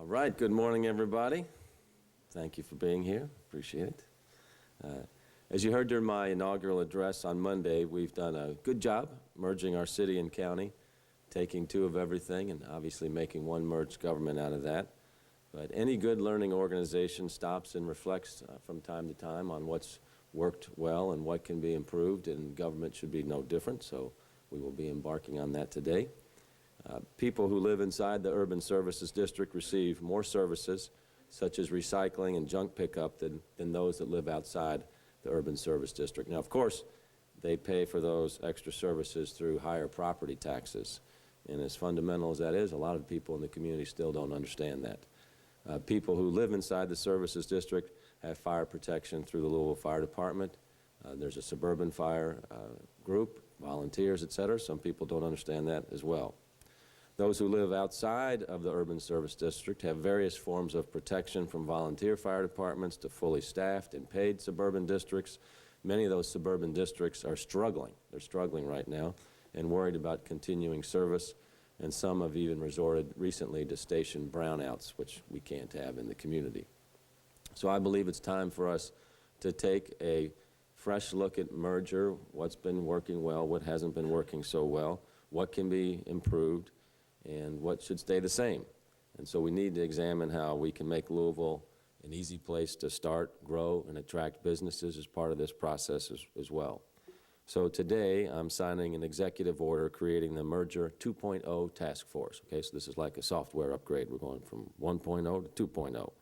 right, good morning, everybody. Thank you for being here. Appreciate it. As you heard during my inaugural address on Monday, we've done a good job merging our city and county, taking two of everything and obviously making one merged government out of that. But any good learning organization stops and reflects from time to time on what's worked well and what can be improved, and government should be no different, so we will be embarking on that today. People who live inside the Urban Services District receive more services, such as recycling and junk pickup, than those that live outside the Urban Service District. Now, of course, they pay for those extra services through higher property taxes. And as fundamental as that is, a lot of people in the community still don't understand that. People who live inside the Services District have fire protection through the Louisville Fire Department. There's a suburban fire group, volunteers, et cetera. Some people don't understand that as well. Those who live outside of the Urban Service District have various forms of protection, from volunteer fire departments to fully staffed and paid suburban districts. Many of those suburban districts are struggling. They're struggling right now and worried about continuing service, and some have even resorted recently to station brownouts, which we can't have in the community. So I believe it's time for us to take a fresh look at merger, what's been working well, what hasn't been working so well, what can be improved, and what should stay the same. And so we need to examine how we can make Louisville an easy place to start, grow, and attract businesses as part of this process as well. So today, I'm signing an executive order creating the Merger 2.0 Task Force. Okay, so this is like a software upgrade. We're going from 1.0 to 2.0.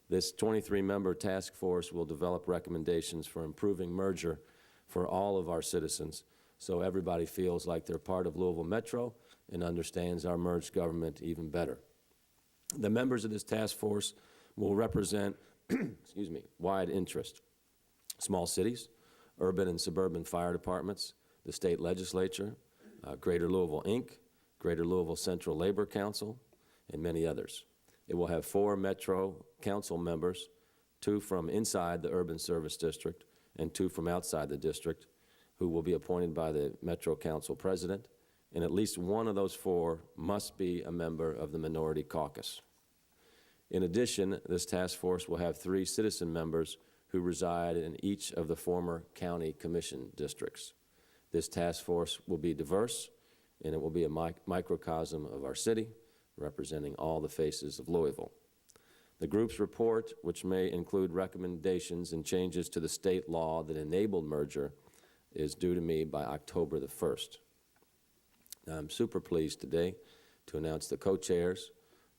This 23-member task force will develop recommendations for improving merger for all of our citizens, so everybody feels like they're part of Louisville Metro and understands our merged government even better. The members of this task force will represent excuse me, wide interest: small cities, urban and suburban fire departments, the state legislature, Greater Louisville, Inc., Greater Louisville Central Labor Council, and many others. It will have 4 Metro Council members, 2 from inside the Urban Service District and 2 from outside the district, who will be appointed by the Metro Council President, and at least one of those 4 must be a member of the Minority Caucus. In addition, this task force will have 3 citizen members who reside in each of the former county commission districts. This task force will be diverse, and it will be a microcosm of our city, representing all the faces of Louisville. The group's report, which may include recommendations and changes to the state law that enabled merger, is due to me by October the 1st. Now, I'm super pleased today to announce the co-chairs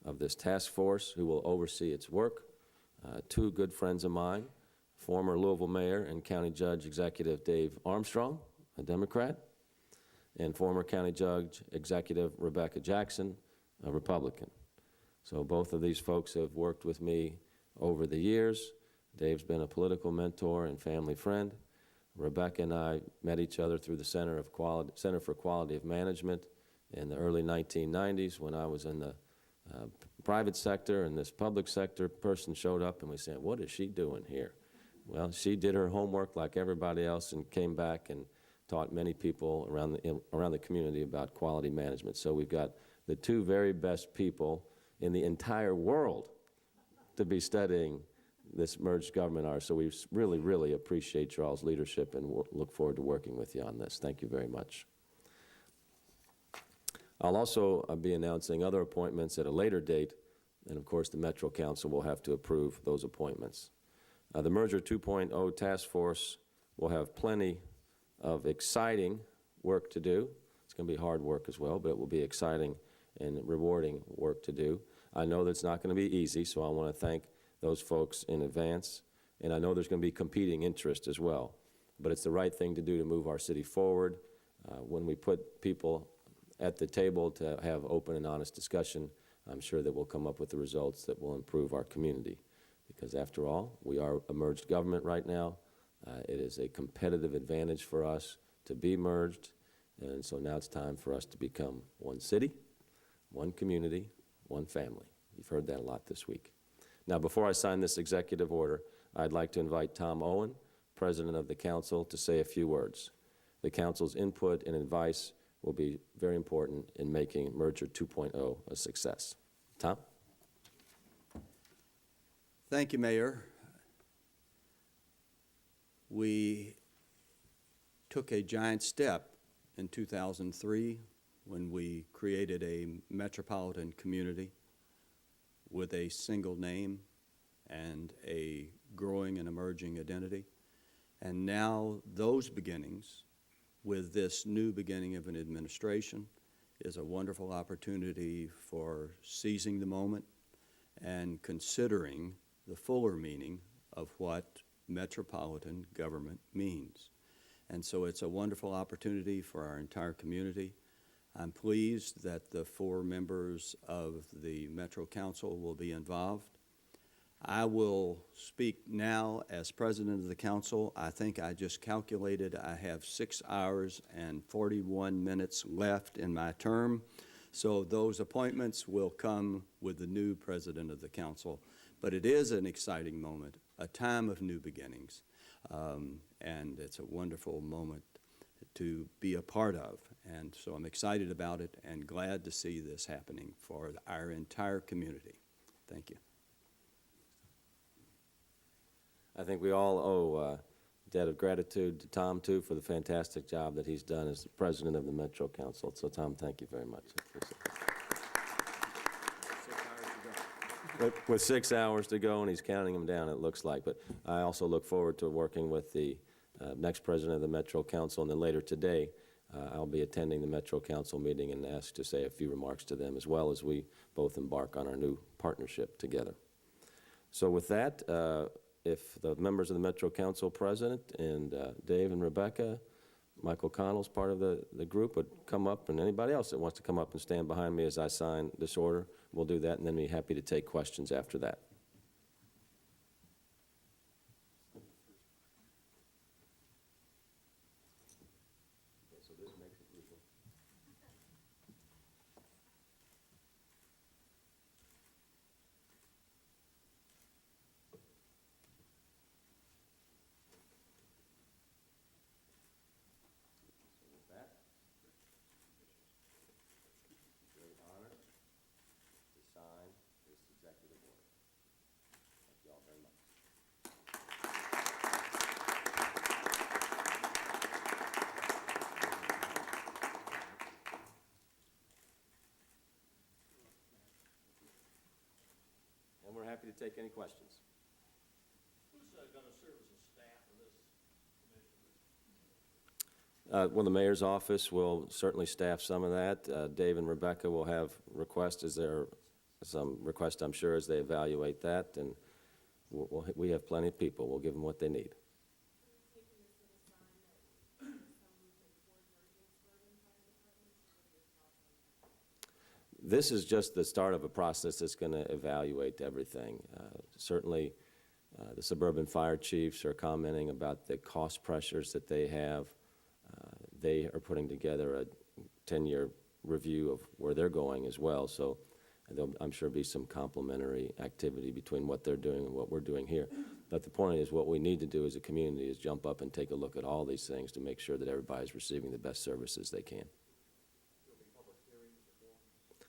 of this task force who will oversee its work. 2 good friends of mine, former Louisville Mayor and County Judge Executive Dave Armstrong, a Democrat, and former County Judge Executive Rebecca Jackson, a Republican. So both of these folks have worked with me over the years. Dave's been a political mentor and family friend. Rebecca and I met each other through the Center for Quality of Management in the early 1990s when I was in the private sector, and this public sector person showed up and we said, "What is she doing here?" Well, she did her homework like everybody else and came back and taught many people around the community about quality management. So we've got the 2 very best people in the entire world to be studying this merged government are. So we really, really appreciate y'all's leadership and look forward to working with you on this. Thank you very much. I'll also be announcing other appointments at a later date, and of course the Metro Council will have to approve those appointments. The Merger 2.0 Task Force will have plenty of exciting work to do. It's going to be hard work as well, but it will be exciting and rewarding work to do. I know that's not going to be easy, so I want to thank those folks in advance, and I know there's going to be competing interest as well, but it's the right thing to do to move our city forward. When we put people at the table to have open and honest discussion, I'm sure that we'll come up with the results that will improve our community, because after all, we are a merged government right now. It is a competitive advantage for us to be merged, and so now it's time for us to become one city, one community, one family. You've heard that a lot this week. Now, before I sign this executive order, I'd like to invite Tom Owen, President of the Council, to say a few words. The Council's input and advice will be very important in making Merger 2.0 a success. Tom? Thank you, Mayor. We took a giant step in 2003 when we created a metropolitan community with a single name and a growing and emerging identity. And now those beginnings, with this new beginning of an administration, is a wonderful opportunity for seizing the moment and considering the fuller meaning of what metropolitan government means. And so it's a wonderful opportunity for our entire community. I'm pleased that the 4 members of the Metro Council will be involved. I will speak now as president of the council. I think I just calculated I have 6 hours and 41 minutes left in my term. So those appointments will come with the new president of the council. But it is an exciting moment, a time of new beginnings. And it's a wonderful moment to be a part of. And so I'm excited about it and glad to see this happening for our entire community. Thank you. I think we all owe a debt of gratitude to Tom, too, for the fantastic job that he's done as the president of the Metro Council. So, Tom, thank you very much. With 6 hours to go, and he's counting them down, it looks like. But I also look forward to working with the next president of the Metro Council, and then later today, I'll be attending the Metro Council meeting and asked to say a few remarks to them, as well as we both embark on our new partnership together. So with that, if the members of the Metro Council president and Dave and Rebecca, Michael Connell's part of the group, would come up, and anybody else that wants to come up and stand behind me as I sign this order, we'll do that, and then be happy to take questions after that. Okay, so this makes it legal. Sign this executive order. Thank you all very much. And we're happy to take any questions. Who's going to serve as a staff of this commission? Well, the mayor's office will certainly staff some of that. Dave and Rebecca will have requests. Is there some request, I'm sure, as they evaluate that, and we have plenty of people. We'll give them what they need. This is just the start of a process that's going to evaluate everything. Certainly, the suburban fire chiefs are commenting about the cost pressures that they have. They are putting together a 10-year review of where they're going as well. So there'll, I'm sure, be some complementary activity between what they're doing and what we're doing here. But the point is, what we need to do as a community is jump up and take a look at all these things to make sure that everybody's receiving the best services they can.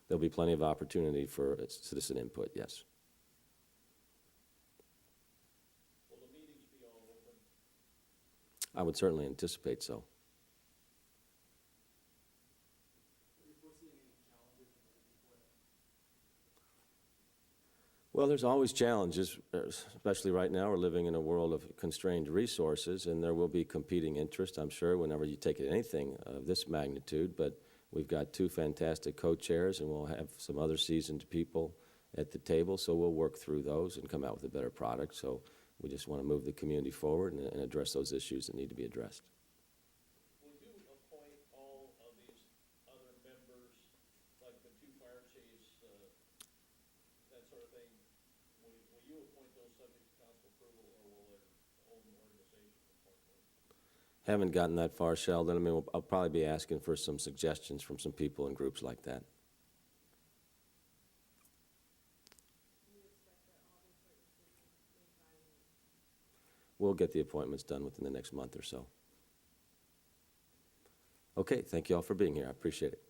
There'll be plenty of opportunity for citizen input, yes. Will the meetings be all open? I would certainly anticipate so. Well, there's always challenges, especially right now. We're living in a world of constrained resources, and there will be competing interests, I'm sure, whenever you take anything of this magnitude. But we've got 2 fantastic co-chairs, and we'll have some other seasoned people at the table, so we'll work through those and come out with a better product. So we just want to move the community forward and address those issues that need to be addressed. Will you appoint all of these other members, like the 2 fire chiefs, that sort of thing? Will you appoint those subject to council approval, or will their own organization appoint those? Haven't gotten that far, Sheldon. I mean, I'll probably be asking for some suggestions from some people in groups like that. We'll get the appointments done within the next month or so. Okay, thank you all for being here. I appreciate it.